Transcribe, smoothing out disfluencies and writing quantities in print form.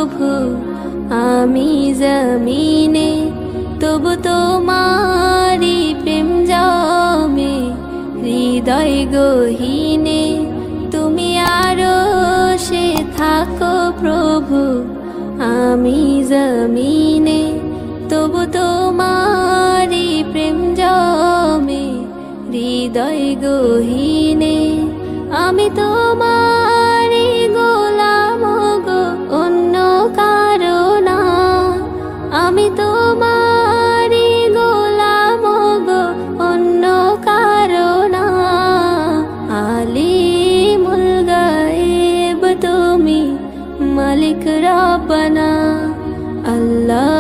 প্রভু আমি জমিনে, তবু তোমারি প্রেম জমে হৃদয় গহীনে। তুমি আরশে থাকো প্রভু আমি জমিনে, তবু তোমারি প্রেম জমে হৃদয় গহীনে। আমি তোমারি গোলাম গো, অন্য কারো না। আমি তোমারি গোলাম গো, অন্য কারো না। আলিমুল গায়েব তুমি, মালিক রব্বানা। আল্লাহ